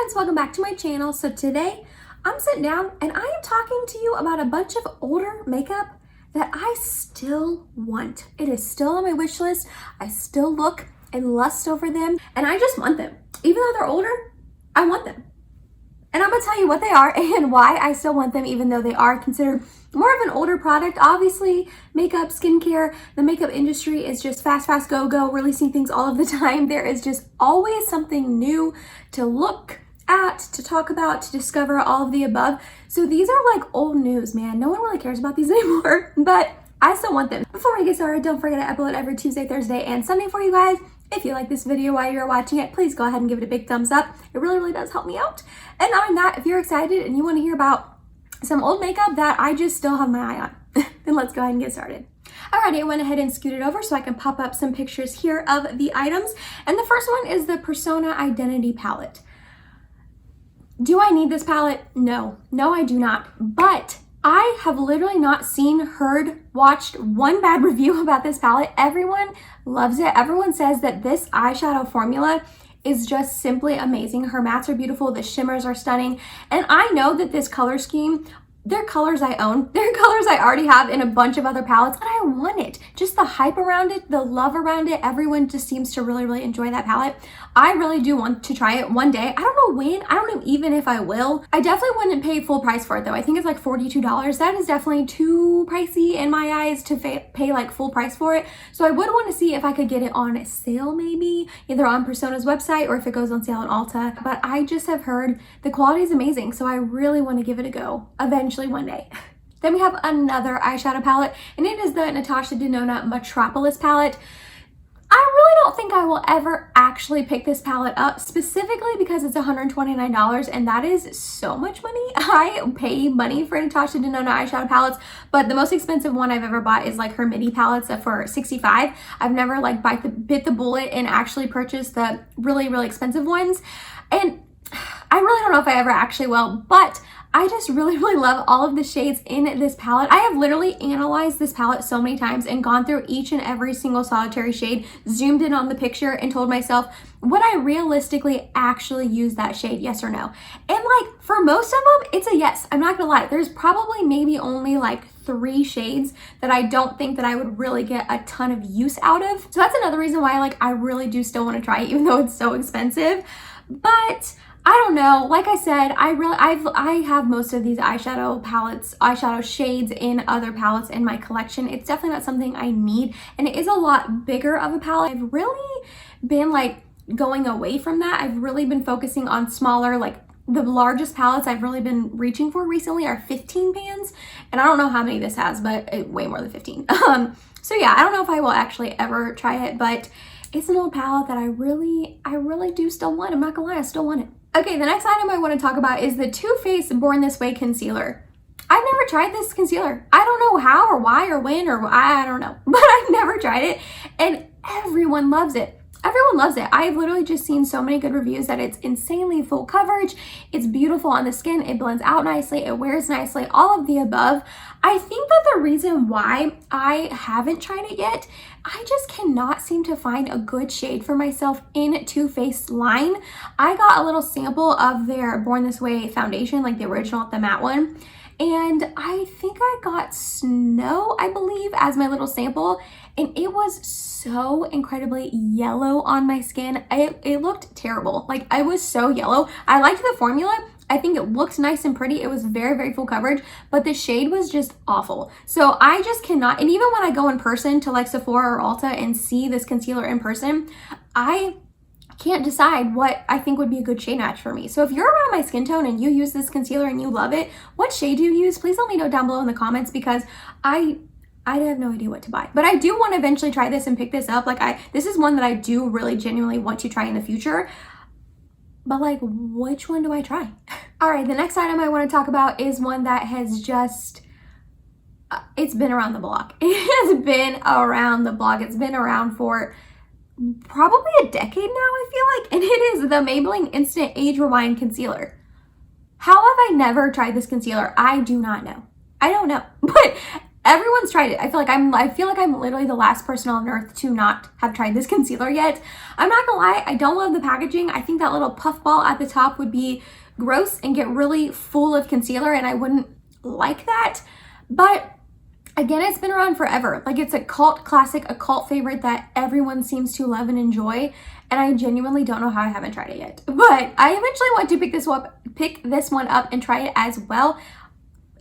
friends, welcome back to my channel. So today I'm sitting down and I am talking to you about a bunch of older makeup that I still want. It is still on my wish list. I still look and lust over them and I just want them. Even though they're older, I want them. And I'm gonna tell you what they are and why I still want them even though they are considered more of an older product. Obviously, makeup, skincare, the makeup industry is just fast, go, releasing things all of the time. There is just always something new to look at, to talk about, to discover, all of the above. So these are like old news, man. No one really cares about these anymore, but I still want them. Before I get started, don't forget I upload every Tuesday, Thursday, and Sunday for you guys. If you like this video while you're watching it, please go ahead and give it a big thumbs up. It really does help me out. And not only that, if you're excited and you want to hear about some old makeup that I just still have my eye on, then let's go ahead and get started. Alrighty, I went ahead and scooted over so I can pop up some pictures here of the items. And the first one is the Persona Identity Palette. Do I need this palette? No, I do not. But I have literally not seen, heard, watched one bad review about this palette. Everyone loves it. Everyone says that this eyeshadow formula is just simply amazing. Her mattes are beautiful. The shimmers are stunning. And I know that this color scheme, they're colors I own. They're colors I already have in a bunch of other palettes, and I want it. Just the hype around it, the love around it. Everyone just seems to really enjoy that palette. I really do want to try it one day. I don't know when. I don't know even if I will. I definitely wouldn't pay full price for it though. I think it's like $42. That is definitely too pricey in my eyes to pay like full price for it. So I would want to see if I could get it on sale maybe, either on Persona's website or if it goes on sale on Ulta. But I just have heard the quality is amazing. So I really want to give it a go eventually one day. Then we have another eyeshadow palette, and it is the Natasha Denona Metropolis palette. I really don't think I will ever actually pick this palette up, specifically because it's $129, and that is so much money. I pay money for Natasha Denona eyeshadow palettes, but the most expensive one I've ever bought is like her midi palettes for $65. I've never like bit the bullet and actually purchased the really expensive ones, and I really don't know if I ever actually will, but I just really love all of the shades in this palette. I have literally analyzed this palette so many times and gone through each and every single solitary shade, zoomed in on the picture and told myself, would I realistically actually use that shade, yes or no? And like for most of them, it's a yes. I'm not gonna lie. There's probably maybe only like 3 shades that I don't think that I would really get a ton of use out of. So that's another reason why like I really do still want to try it, even though it's so expensive. But I don't know, like I said, I have most of these eyeshadow palettes, eyeshadow shades in other palettes in my collection. It's definitely not something I need, and it is a lot bigger of a palette. I've really been like going away from that. I've really been focusing on smaller, like the largest palettes I've really been reaching for recently are 15 pans, and I don't know how many this has, but way more than 15. So yeah, I don't know if I will actually ever try it, but it's an old palette that I really do still want. I'm not gonna lie, I still want it. Okay, the next item I want to talk about is the Too Faced Born This Way concealer. I've never tried this concealer. I don't know how or why or when or I don't know, but I've never tried it, and everyone loves it. Everyone loves it. I've literally just seen so many good reviews that it's insanely full coverage. It's beautiful on the skin. It blends out nicely. It wears nicely. All of the above. I think that the reason why I haven't tried it yet, I just cannot seem to find a good shade for myself in Too Faced line. I got a little sample of their Born This Way foundation, like the original, the matte one. And I think I got Snow, I believe, as my little sample. And it was so incredibly yellow on my skin. It looked terrible. Like, I was so yellow. I liked the formula. I think it looked nice and pretty. It was very full coverage, but the shade was just awful. So I just cannot, and even when I go in person to like Sephora or Ulta and see this concealer in person, I can't decide what I think would be a good shade match for me. So if you're around my skin tone and you use this concealer and you love it, what shade do you use? Please let me know down below in the comments, because I have no idea what to buy. But I do want to eventually try this and pick this up. Like this is one that I do really genuinely want to try in the future. But like, which one do I try? All right, the next item I want to talk about is one that has just, it's been around the block. It has been around the block. It's been around for probably a decade now, I feel like, and it is the Maybelline Instant Age Rewind Concealer. How have I never tried this concealer? I do not know. I don't know, but Everyone's tried it. I feel like I'm literally the last person on earth to not have tried this concealer yet. I'm not gonna lie, I don't love the packaging. I think that little puff ball at the top would be gross and get really full of concealer, and I wouldn't like that. But again, it's been around forever. Like, it's a cult classic, a cult favorite that everyone seems to love and enjoy. And I genuinely don't know how I haven't tried it yet. But I eventually want to pick this one up and try it as well.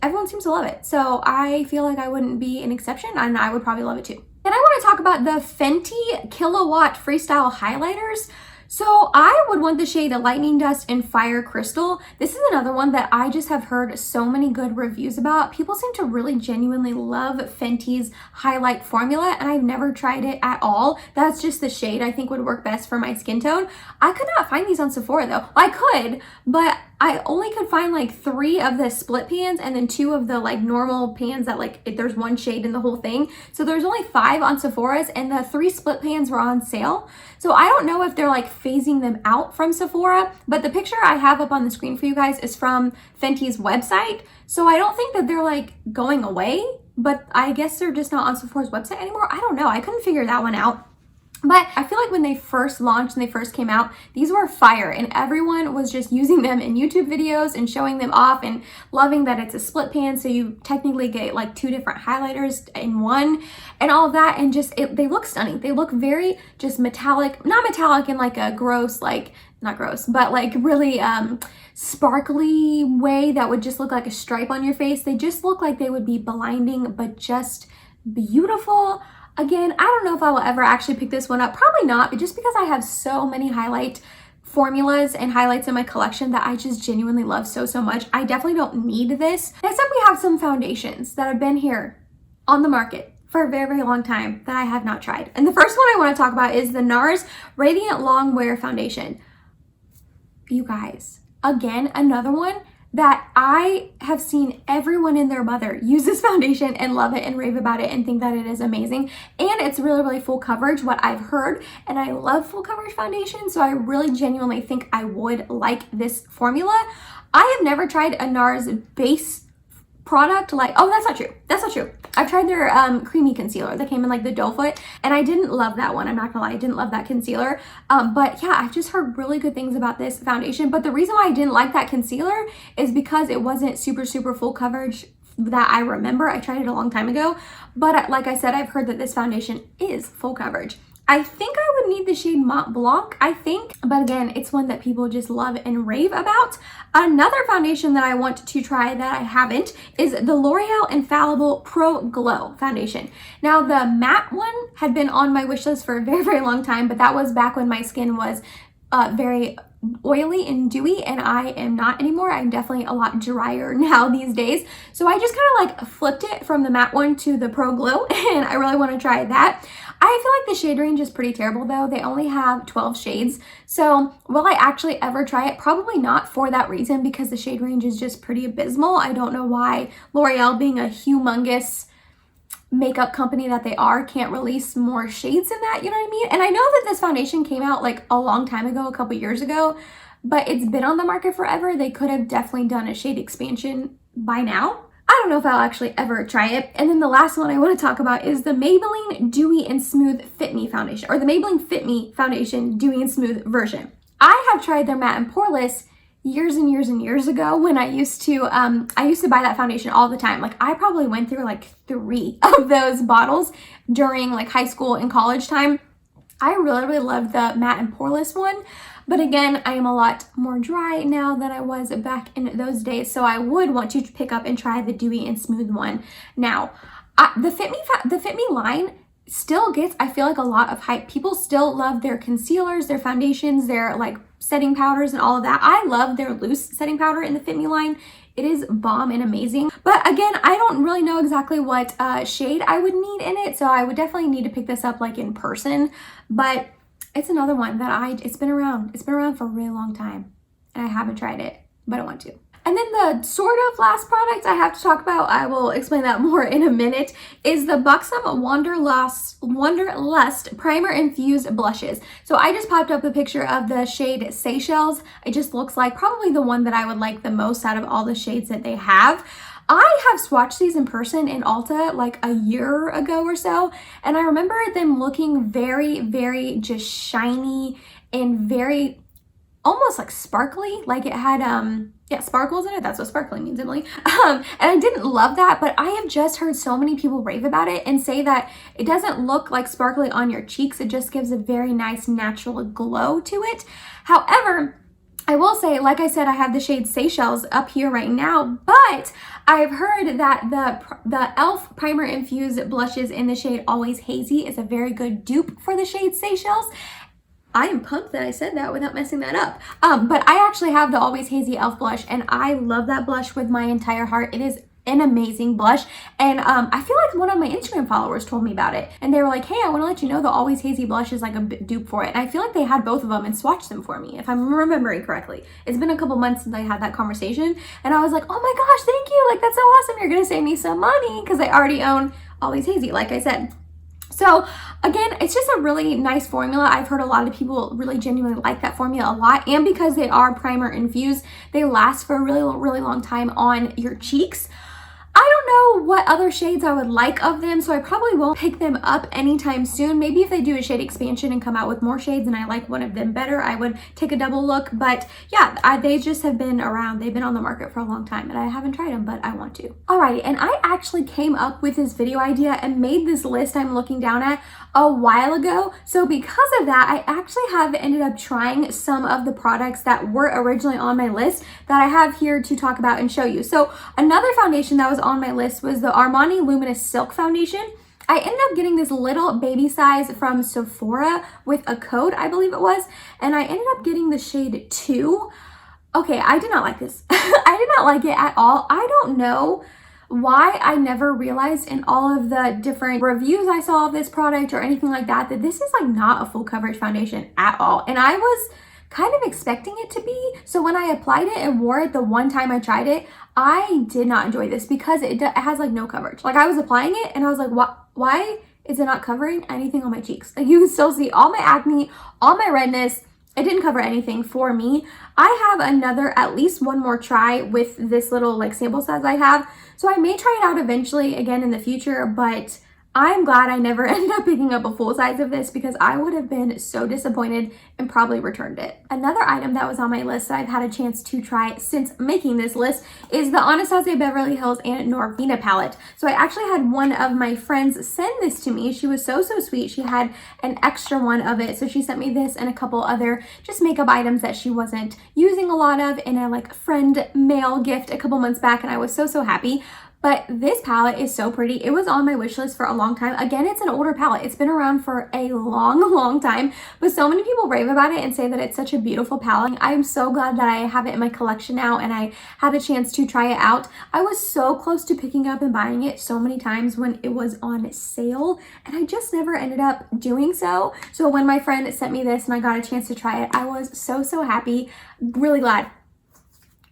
Everyone seems to love it. So I feel like I wouldn't be an exception, and I would probably love it too. Then I want to talk about the Fenty Kilowatt Freestyle highlighters. So I would want the shade Lightning Dust and Fire Crystal. This is another one that I just have heard so many good reviews about. People seem to really genuinely love Fenty's highlight formula, and I've never tried it at all. That's just the shade I think would work best for my skin tone. I could not find these on Sephora though. I could, but I only could find like 3 of the split pans and then 2 of the like normal pans that like there's one shade in the whole thing. So there's only 5 on Sephora's, and the 3 split pans were on sale. So I don't know if they're like phasing them out from Sephora, but the picture I have up on the screen for you guys is from Fenty's website. So I don't think that they're like going away, but I guess they're just not on Sephora's website anymore. I don't know. I couldn't figure that one out. But I feel like when they first launched and they first came out, these were fire, and everyone was just using them in YouTube videos and showing them off and loving that it's a split pan, so you technically get like 2 different highlighters in one and all of that. And just they look stunning. They look very just metallic, not metallic in like a gross, like not gross, but like really sparkly way that would just look like a stripe on your face. They just look like they would be blinding, but just beautiful. Again, I don't know if I will ever actually pick this one up. Probably not, but just because I have so many highlight formulas and highlights in my collection that I just genuinely love so much, I definitely don't need this. Next up, we have some foundations that have been here on the market for a very long time that I have not tried. And the first one I want to talk about is the Nars Radiant Longwear Foundation. You guys, again, another one that I have seen everyone and their mother use this foundation and love it and rave about it and think that it is amazing. And it's really full coverage, what I've heard. And I love full coverage foundation, so I really genuinely think I would like this formula. I have never tried a Nars base product like, oh, that's not true. That's not true. I've tried their creamy concealer that came in like the doe foot, and I didn't love that one. I'm not gonna lie, I didn't love that concealer. But yeah, I've just heard really good things about this foundation. But the reason why I didn't like that concealer is because it wasn't super full coverage that I remember. I tried it a long time ago, but like I said, I've heard that this foundation is full coverage. I think I would need the shade Mont Blanc, I think. But again, it's one that people just love and rave about. Another foundation that I want to try that I haven't is the L'Oreal Infallible Pro Glow foundation. Now, the matte one had been on my wish list for a very long time, but that was back when my skin was very oily and dewy, and I am not anymore. I'm definitely a lot drier now these days. So I just kind of like flipped it from the matte one to the Pro Glow, and I really want to try that. I feel like the shade range is pretty terrible though. They only have 12 shades. So will I actually ever try it? Probably not, for that reason, because the shade range is just pretty abysmal. I don't know why L'Oreal, being a humongous makeup company that they are, can't release more shades than that, you know what I mean? And I know that this foundation came out like a long time ago, a couple years ago, but it's been on the market forever. They could have definitely done a shade expansion by now. I don't know if I'll actually ever try it. And then the last one I want to talk about is the Maybelline Dewy and Smooth Fit Me foundation, or the Maybelline Fit Me foundation Dewy and Smooth version. I have tried their matte and poreless years and years ago when I used to buy that foundation all the time. Like, I probably went through like 3 of those bottles during like high school and college time. I really loved the matte and poreless one. But again, I am a lot more dry now than I was back in those days. So I would want to pick up and try the Dewy and Smooth one. Now, the Fit Me line still gets, I feel like, a lot of hype. People still love their concealers, their foundations, their like setting powders and all of that. I love their loose setting powder in the Fit Me line. It is bomb and amazing. But again, I don't really know exactly what shade I would need in it. So I would definitely need to pick this up like in person. But it's another one that it's been around. It's been around for a really long time, and I haven't tried it, but I want to. And then the sort of last product I have to talk about, I will explain that more in a minute, is the Buxom Wonderlust Primer Infused Blushes. So I just popped up a picture of the shade Seychelles. It just looks like probably the one that I would like the most out of all the shades that they have. I have swatched these in person in Ulta like a year ago or so, and I remember them looking very, very just shiny and very almost like sparkly, like it had yeah, sparkles in it. That's what sparkling means, Emily. And I didn't love that, but I have just heard so many people rave about it and say that it doesn't look like sparkly on your cheeks. It just gives a very nice natural glow to it. However, I will say, like I said, I have the shade Seychelles up here right now, but I've heard that the e.l.f. Primer Infused blushes in the shade Always Hazy is a very good dupe for the shade Seychelles. I am pumped that I said that without messing that up. But I actually have the Always Hazy e.l.f. blush, and I love that blush with my entire heart. It is an amazing blush, and I feel like one of my Instagram followers told me about it, and they were like, hey, I want to let you know the Always Hazy blush is like a dupe for it. And I feel like they had both of them and swatched them for me, if I'm remembering correctly. It's been a couple months since I had that conversation, and I was like, oh my gosh, thank you, like that's so awesome, you're gonna save me some money, because I already own Always Hazy, like I said. So again, it's just a really nice formula. I've heard a lot of people really genuinely like that formula a lot, and because they are primer infused, they last for a really, really long time on your cheeks. I don't know what other shades I would like of them, so I probably won't pick them up anytime soon. Maybe if they do a shade expansion and come out with more shades and I like one of them better, I would take a double look. But yeah, they just have been around. They've been on the market for a long time and I haven't tried them, but I want to. Alrighty, and I actually came up with this video idea and made this list I'm looking down at a while ago. So because of that, I actually have ended up trying some of the products that were originally on my list that I have here to talk about and show you. So another foundation that was on my list was the Armani Luminous Silk Foundation. I ended up getting this little baby size from Sephora with a code, I believe it was, and I ended up getting the shade 2. Okay, I did not like this. I did not like it at all. I don't know why I never realized in all of the different reviews I saw of this product or anything like that, that this is like not a full coverage foundation at all. And I was kind of expecting it to be. So when I applied it and wore it the one time I tried it, I did not enjoy this because it has like no coverage. Like I was applying it and I was like, why is it not covering anything on my cheeks? Like you can still see all my acne, all my redness. It didn't cover anything for me. I have another, at least one more try with this little like sample size I have. So I may try it out eventually again in the future, but I'm glad I never ended up picking up a full size of this because I would have been so disappointed and probably returned it. Another item that was on my list that I've had a chance to try since making this list is the Anastasia Beverly Hills and Norvina palette. So I actually had one of my friends send this to me. She was so sweet. She had an extra one of it. So she sent me this and a couple other just makeup items that she wasn't using a lot of in a like friend mail gift a couple months back, and I was so happy. But this palette is so pretty. It was on my wish list for a long time. Again, it's an older palette. It's been around for a long time, but so many people rave about it and say that it's such a beautiful palette. I'm so glad that I have it in my collection now and I had a chance to try it out. I was so close to picking up and buying it so many times when it was on sale, and I just never ended up doing so. So when my friend sent me this and I got a chance to try it, I was so happy. Really glad.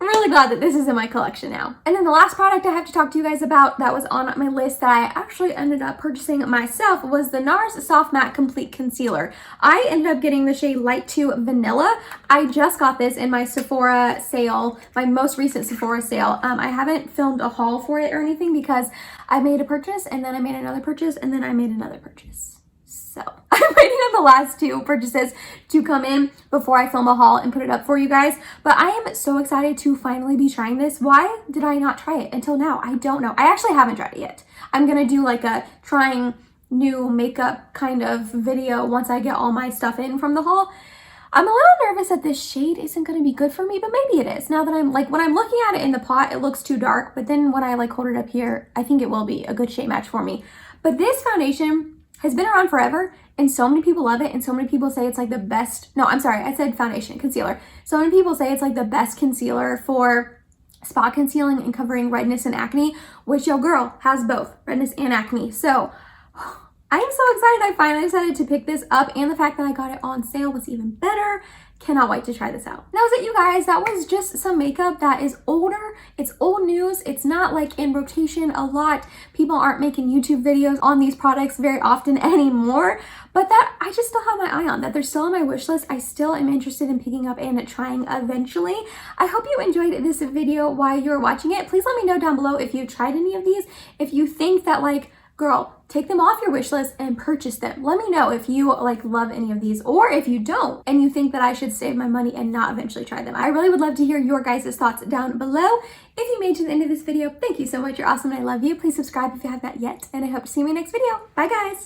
I'm really glad that this is in my collection now. And then the last product I have to talk to you guys about that was on my list that I actually ended up purchasing myself was the Nars Soft Matte Complete Concealer. I ended up getting the shade Light 2 Vanilla. I just got this in my Sephora sale, my most recent Sephora sale. I haven't filmed a haul for it or anything because I made a purchase and then I made another purchase and then I made another purchase. So I'm waiting on the last 2 purchases to come in before I film a haul and put it up for you guys. But I am so excited to finally be trying this. Why did I not try it until now? I don't know. I actually haven't tried it yet. I'm going to do like a trying new makeup kind of video once I get all my stuff in from the haul. I'm a little nervous that this shade isn't going to be good for me, but maybe it is. Now that I'm like, when I'm looking at it in the pot, it looks too dark. But then when I like hold it up here, I think it will be a good shade match for me. But this foundation has been around forever and so many people love it and so many people say it's like the best, no, I'm sorry, I said foundation, concealer. So many people say it's like the best concealer for spot concealing and covering redness and acne, which your girl has both redness and acne. So I am so excited I finally decided to pick this up, and the fact that I got it on sale was even better. Cannot wait to try this out. That was it, you guys. That was just some makeup that is older. It's old news. It's not like in rotation a lot. People aren't making YouTube videos on these products very often anymore, but that I just still have my eye on, that they're still on my wish list. I still am interested in picking up and trying eventually. I hope you enjoyed this video while you're watching it. Please let me know down below if you've tried any of these. If you think that, like, girl, take them off your wish list and purchase them. Let me know if you like love any of these, or if you don't and you think that I should save my money and not eventually try them. I really would love to hear your guys' thoughts down below. If you made it to the end of this video, thank you so much. You're awesome and I love you. Please subscribe if you have not yet, and I hope to see you in my next video. Bye guys.